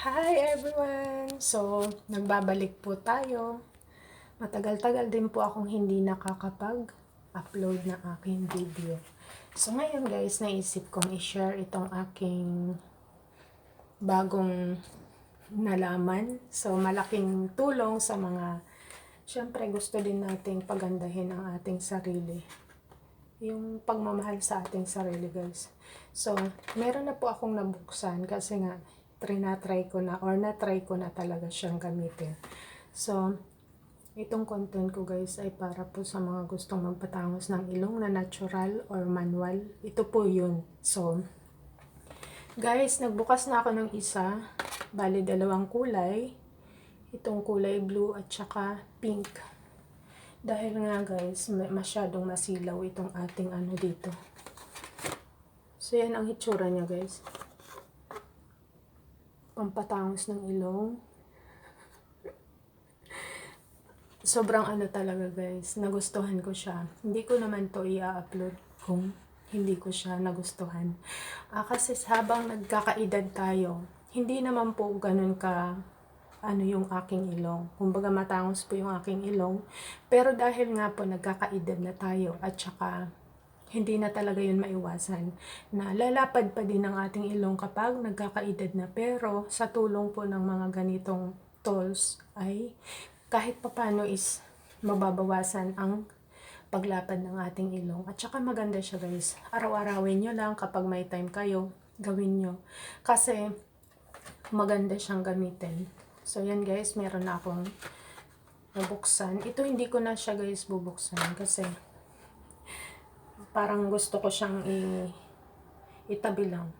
Hi everyone! So, nagbabalik po tayo. Matagal-tagal din po akong hindi nakakapag-upload ng aking video. So, ngayon guys, naisip kong i-share itong aking bagong nalaman. So, malaking tulong sa mga, syempre gusto din nating pagandahin ang ating sarili. Yung pagmamahal sa ating sarili guys. So, meron na po akong nabuksan kasi nga trinatry ko na or na-try ko na talaga siyang gamitin. So, itong content ko guys ay para po sa mga gustong magpatangos ng ilong na natural or manual. Ito po yun. So, guys, nagbukas na ako ng isa. Bali, dalawang kulay. Itong kulay blue at saka pink. Dahil nga guys, masyadong masilaw itong ating ano dito. So, yan ang hitsura niya guys. Pampatangos ng ilong. Sobrang ano talaga guys, nagustuhan ko siya. Hindi ko naman to i-upload kung hindi ko siya nagustuhan. Kasi habang nagkakaedad tayo, hindi naman po ganun ka ano yung aking ilong. Kumbaga matangos po yung aking ilong. Pero dahil nga po nagkakaedad na tayo at saka hindi na talaga yun maiwasan na lalapad pa din ang ating ilong kapag nagkakaedad na. Pero sa tulong po ng mga ganitong tools ay kahit papano is mababawasan ang paglapad ng ating ilong. At saka maganda siya guys. Araw-arawin nyo lang kapag may time kayo, gawin nyo. Kasi maganda siyang gamitin. So yan guys, meron na akong nabuksan. Ito hindi ko na siya guys bubuksan kasi parang gusto ko siyang itabi lang.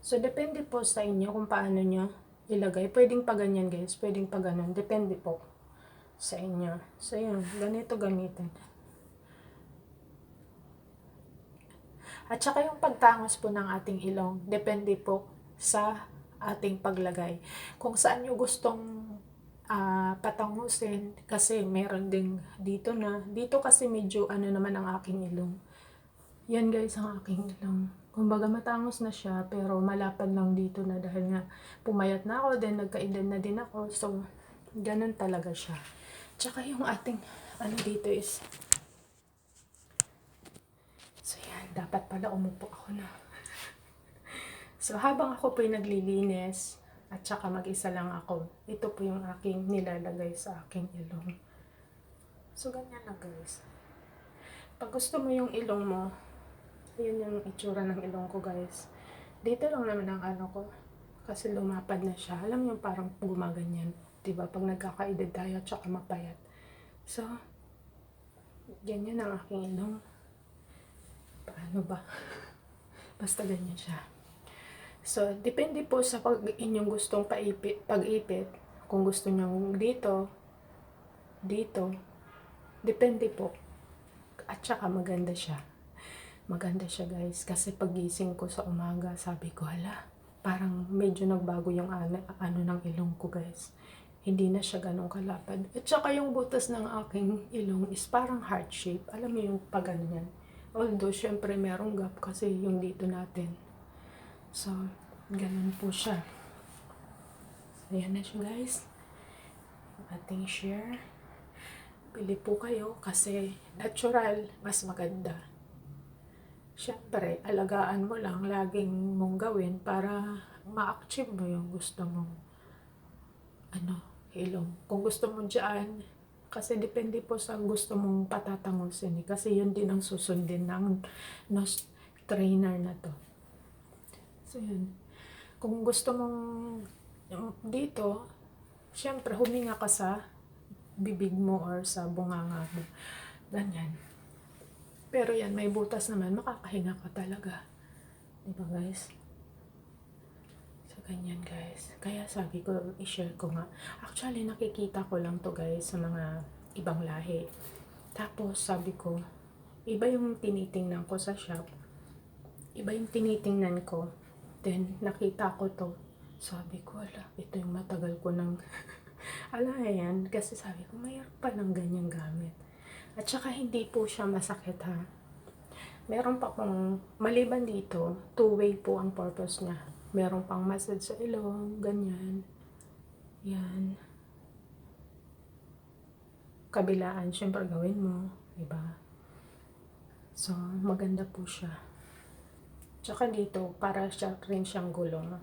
So depende po sa inyo kung paano nyo ilagay. Pwedeng pa ganyan guys, pwedeng pa ganun. Depende po sa inyo. So yun, ganito gamitin. At saka yung pagtangos po ng ating ilong, depende po sa ating paglagay. Kung saan nyo gustong patangusin, kasi meron din dito na, dito kasi medyo ano naman ang aking ilong. Yan guys ang aking ilong. Kumbaga matangos na siya, pero malapad lang dito na dahil nga pumayat na ako, then nagkaedad na din ako. So, ganun talaga siya. Tsaka yung ating, ano dito is, so yan, dapat pala umupo ako na. So habang ako po'y naglilinis, at saka mag-isa lang ako, ito po yung aking nilalagay sa aking ilong. So ganyan na guys. Pag gusto mo yung ilong mo, yun yung itsura ng ilong ko guys. Dito lang naman ang ano ko, kasi lumapad na siya. Alam mo yung parang gumaganyan. Diba? Pag nagkakaedad tayo at saka mapayat. So, ganyan ang aking ilong. Paano ba? Basta ganyan siya. So, depende po sa pag inyong gustong pag-ipit. Kung gusto nyo dito, dito, depende po. At saka maganda siya. Maganda siya guys. Kasi pagising ko sa umaga, sabi ko, hala, parang medyo nagbago yung ano ng ilong ko guys. Hindi na siya ganun kalapad. At saka yung butas ng aking ilong is parang heart shape. Alam mo yung pag ganyan. Although, syempre merong gap kasi yung dito natin. So, ganun po siya. So, ayan na siya guys. Ating share. Pili po kayo kasi natural, mas maganda. Syempre, alagaan mo lang, laging mong gawin para ma-achieve mo yung gusto mong ilong. Kung gusto mo dyan, kasi depende po sa gusto mong patatangusin. Kasi yun din ang susundin ng nose trainer na to. So yun. Kung gusto mong dito, syempre huminga ka sa bibig mo or sa bunganga mo. Ganyan. Pero yan, may butas naman, makakahinga ka talaga. Diba guys? So, ganyan guys. Kaya sabi ko, i-share ko nga. Actually, nakikita ko lang to guys sa mga ibang lahi. Tapos, sabi ko, iba yung tinitingnan ko sa shop. Iba yung tinitingnan ko. Then, nakita ko to. Sabi ko, ala, ito yung matagal ko nang ala yan. Kasi sabi ko, mayroon pa ng ganyang gamit. At saka hindi po siya masakit ha. Meron pa pong, maliban dito, two-way po ang purpose niya. meron pang massage sa ilong, ganyan. Yan. Kabilaan, syempre gawin mo, diba? So, maganda po siya. Tsaka dito, para siya rin siyang gulong.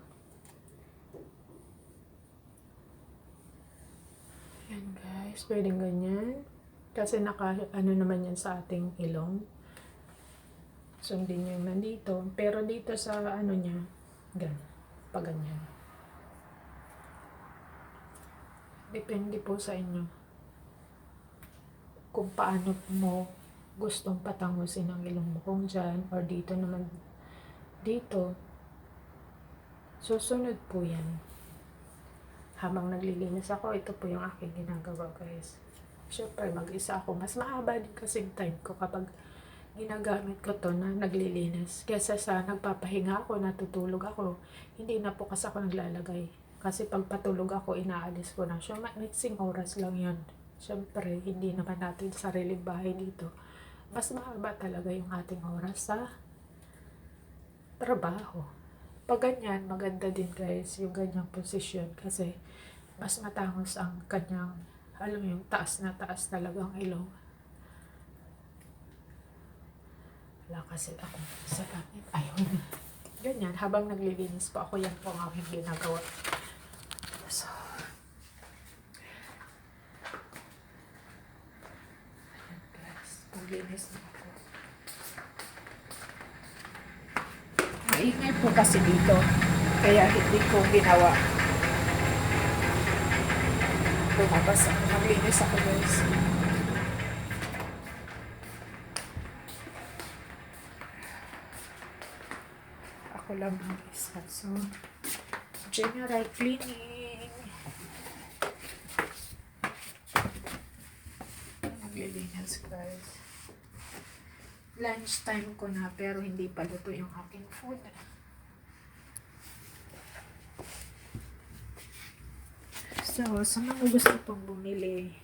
Yan guys, pwedeng ganyan. Kasi ano naman yan sa ating ilong. Sundin nyo yung nandito. Pero dito sa ano niya, ganyan. Pag ganyan. Depende po sa inyo. Kung paano mo gustong patangusin ang ilong mo. Kung dyan, or dito naman. Dito. Susunod po yan. Habang naglilinis ako, ito po yung aking ginagawa guys. Siyempre, mag-isa ako. Mas mahaba din kasi time ko kapag ginagamit ko to na naglilinis. Kesa sa nagpapahinga ako, natutulog ako, hindi na po kasi ako naglalagay. Kasi pag patulog ako, inaalis ko na siya. Mixing oras lang yun. Siyempre, hindi naman natin sariling bahay dito. Mas mahaba talaga yung ating oras sa trabaho. Pag ganyan, maganda din guys yung ganyang posisyon kasi mas matangos ang kanyang, alam mo yung taas na taas talagang ilong. Wala kasi ako sa gamit. Ayun. Ganyan, habang naglilinis po ako, yan po ang aking ginagawa. So, ayan guys, paglinis na ako. Maingay po kasi dito, kaya hindi ko ginawa. Lumabas ako, naglinis ako guys. Ako lang mag-isa. So, general cleaning. Naglilinis guys. Lunch time ko na pero hindi pa luto yung aking food. So, sa mga gusto pong bumili,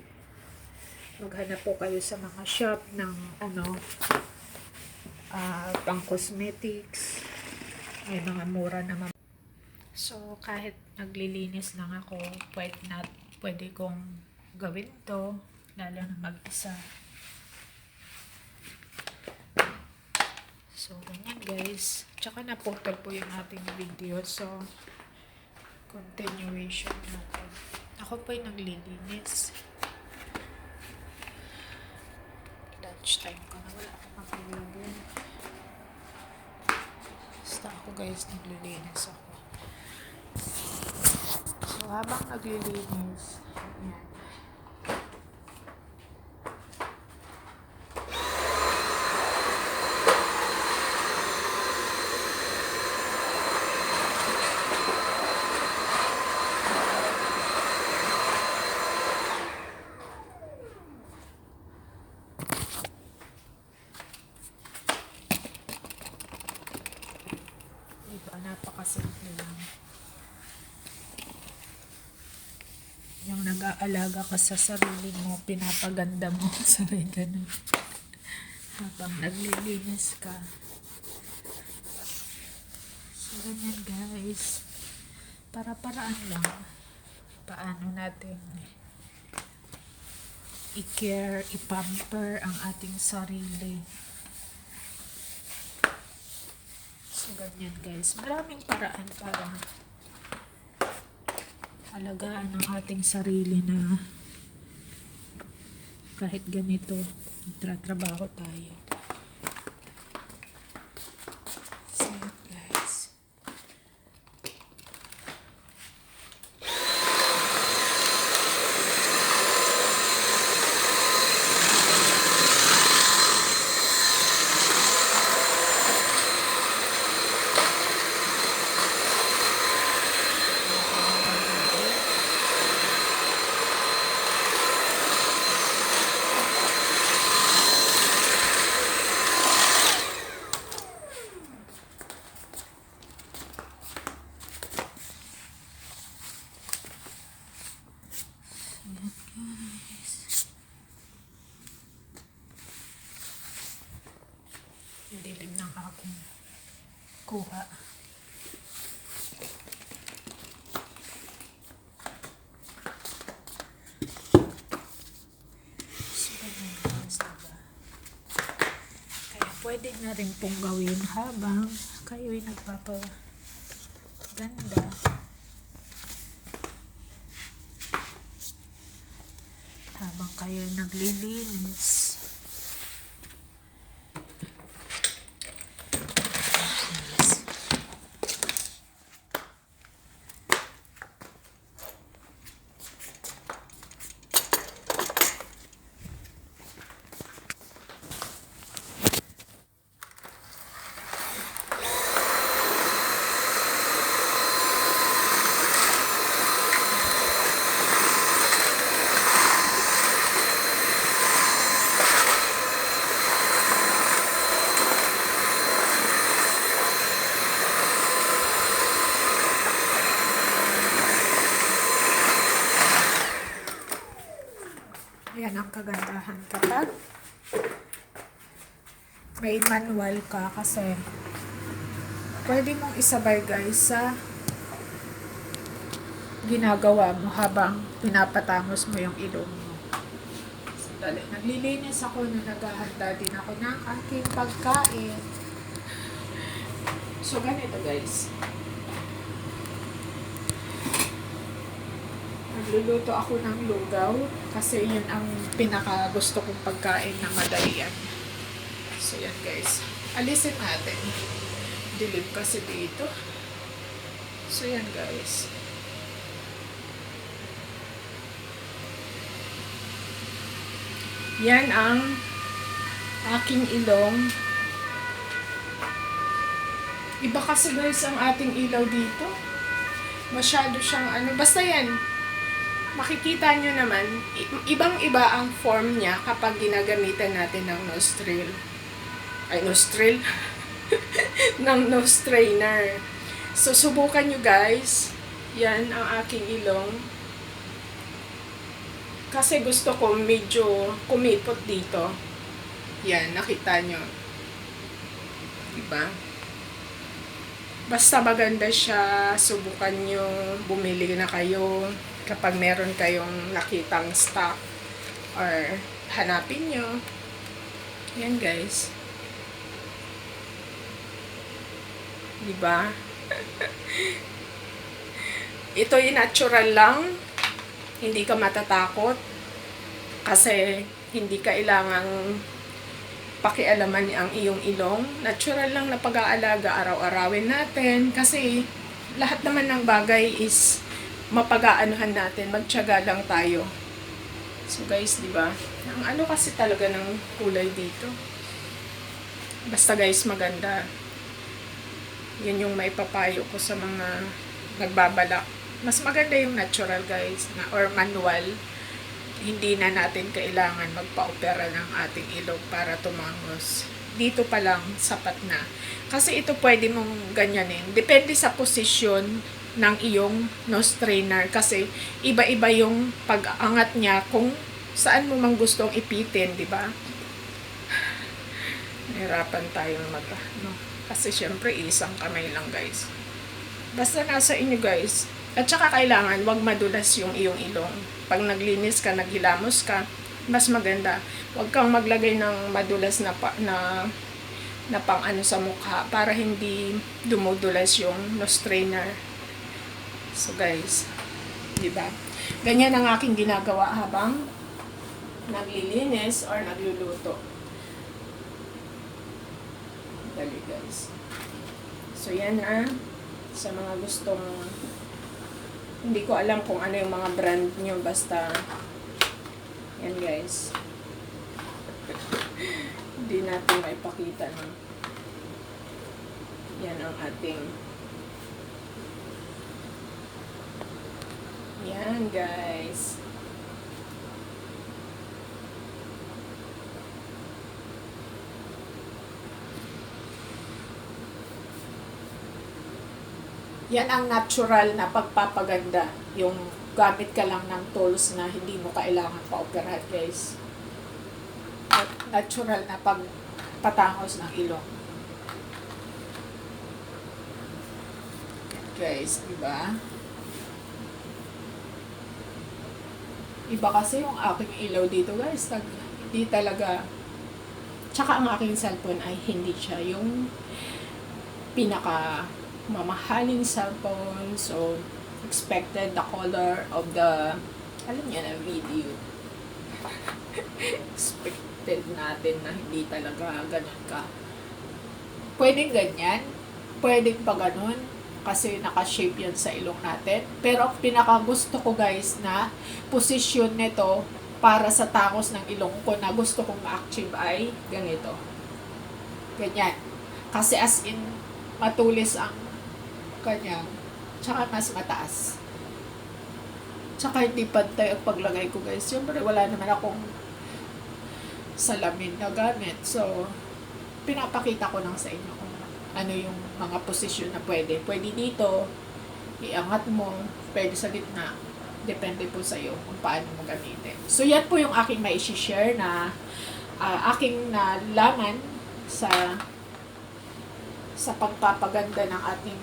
maghanap po kayo sa mga shop ng pang cosmetics. May mga mura naman. So, kahit naglilinis lang ako, pwede kong gawin to, lalo na mag-isa. So, ganyan guys. Tsaka naputol po yung ating video. So, continuation natin. Ako po yung naglilinis. Lunch time ko na. Wala akong maglilinis. Basta ako guys, naglilinis ako. So, habang naglilinis, yan. Napakasimple lang. Yung nag-aalaga ka sa sarili mo, pinapaganda mo sa ganun. Habang naglilinis ka. So, ganyan guys. Para-paraan lang. Paano natin i-care, i-pamper ang ating sarili. So, ganyan guys. Maraming paraan para alagaan ang ating sarili na kahit ganito, nagtratrabaho tayo. So, guys. Yung dilim ng aking kuha. na rin pong gawin habang kayo'y nagpapaganda. Habang kayo'y naglilinis. Yan ang kagandahan kapag may manual ka, kasi pwede mong isabay guys sa ginagawa mo habang pinapatangos mo yung ilong mo. Dali, naglilinis ako na naghahanda din ako ng aking pagkain. So ganito guys, nagluluto ako ng lugaw kasi yun ang pinaka gusto kong pagkain na madalian. So yan guys, alisin natin, dilim kasi dito. So yan guys, yan ang aking ilong. Iba kasi guys ang ating ilaw dito, masyado siyang basta yan, makikita nyo naman, ibang-iba ang form niya kapag ginagamitan natin ng nostril, ng nose strainer. So, subukan nyo guys. Yan ang aking ilong. Kasi gusto ko medyo kumipot dito. Yan, nakita nyo. Diba? Basta maganda siya, subukan nyo, bumili na kayo kapag meron kayong nakitang stock, or hanapin nyo. Yan guys. Diba? Ito yung natural lang. Hindi ka matatakot. Kasi hindi kailangang pakialaman ang iyong ilong. Natural lang na pag-aalaga, araw-arawin natin. Kasi lahat naman ng bagay is mapag-aanuhan natin. Magtiyaga lang tayo. So guys, diba? Ang kasi talaga ng kulay dito. Basta guys, maganda. Yan yung may papayo ko sa mga nagbabalak. Mas maganda yung natural guys, or manual. Hindi na natin kailangan magpa-opera ng ating ilong para tumangos. Dito pa lang, sapat na. Kasi ito pwede mong ganyanin. Depende sa posisyon ng iyong nose strainer. Kasi iba-iba yung pag-angat niya kung saan mo mang gustong ipitin, di ba? Nahirapan tayong kasi syempre isang kamay lang guys. Basta nasa inyo guys. At saka kailangan wag madulas yung iyong ilong. Pag naglinis ka, naghilamos ka, mas maganda. Wag kang maglagay ng madulas na pang sa mukha para hindi dumudulas yung nose strainer. So guys, di ba? Ganyan ang aking ginagawa habang naglilinis or nagluluto. Dali guys. So yan sa mga gustong, hindi ko alam kung ano yung mga brand nyo, basta yan guys. Hindi natin maipakita no. Yan ang ating, yan guys. Yan ang natural na pagpapaganda. Yung gamit ka lang ng tools na hindi mo kailangan pa-operahan guys. Natural na pagpatangos ng ilong. Guys, diba? Iba kasi yung aking ilaw dito guys. Hindi talaga Tsaka ang aking cellphone ay hindi siya yung pinaka mamahaling cellphone. So, expected the color of the, alam niya na, video. Expected natin na hindi talaga ganun ka. Pwedeng ganyan, pwedeng pa ganun, kasi naka-shape yan sa ilong natin. Pero ang pinaka gusto ko guys na posisyon nito para sa tangos ng ilong ko na gusto kong ma-achieve ay ganito. Ganyan. Kasi as in, matulis ang kanyang, tsaka mas mataas. Tsaka hindi pantay ang paglagay ko guys. Siyempre wala naman akong salamin na gamit. So, pinapakita ko lang sa inyo kung ano yung mga posisyon na pwede. Pwede dito, iangat mo, pwede sa gitna. Depende po sa iyo kung paano mo gamitin. So, yan po yung aking mai-share na aking nalaman sa pagpapaganda ng ating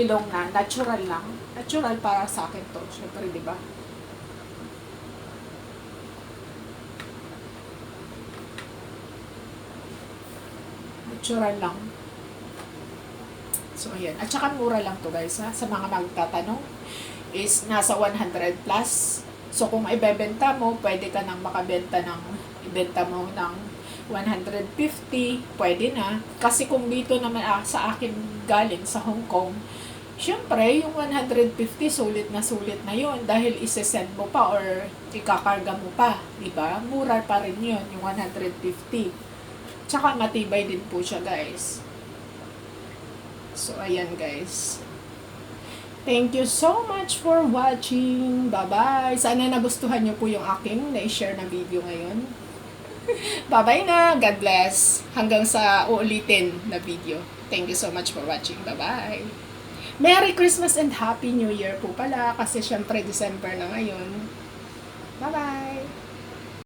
ilong na natural lang. Natural para sa akin to. Siyempre, di ba? Natural lang. So, ayan. At saka mura lang to guys, ha? Sa mga magtatanong, is nasa 100 plus. So, kung ibebenta mo, pwede ka nang makabenta ng, ibenta mo ng 150, pwede na. Kasi kung dito naman sa akin galing sa Hong Kong, syempre, yung 150, sulit na yun. Dahil isi-send mo pa or ikakarga mo pa. Diba? Mura pa rin yun, yung 150. Tsaka matibay din po siya, guys. So, ayan, guys. Thank you so much for watching. Bye-bye. Sana nagustuhan nyo po yung aking na-share na video ngayon. Bye-bye na. God bless. Hanggang sa uulitin na video. Thank you so much for watching. Bye-bye. Merry Christmas and Happy New Year po pala kasi syempre December na ngayon. Bye-bye!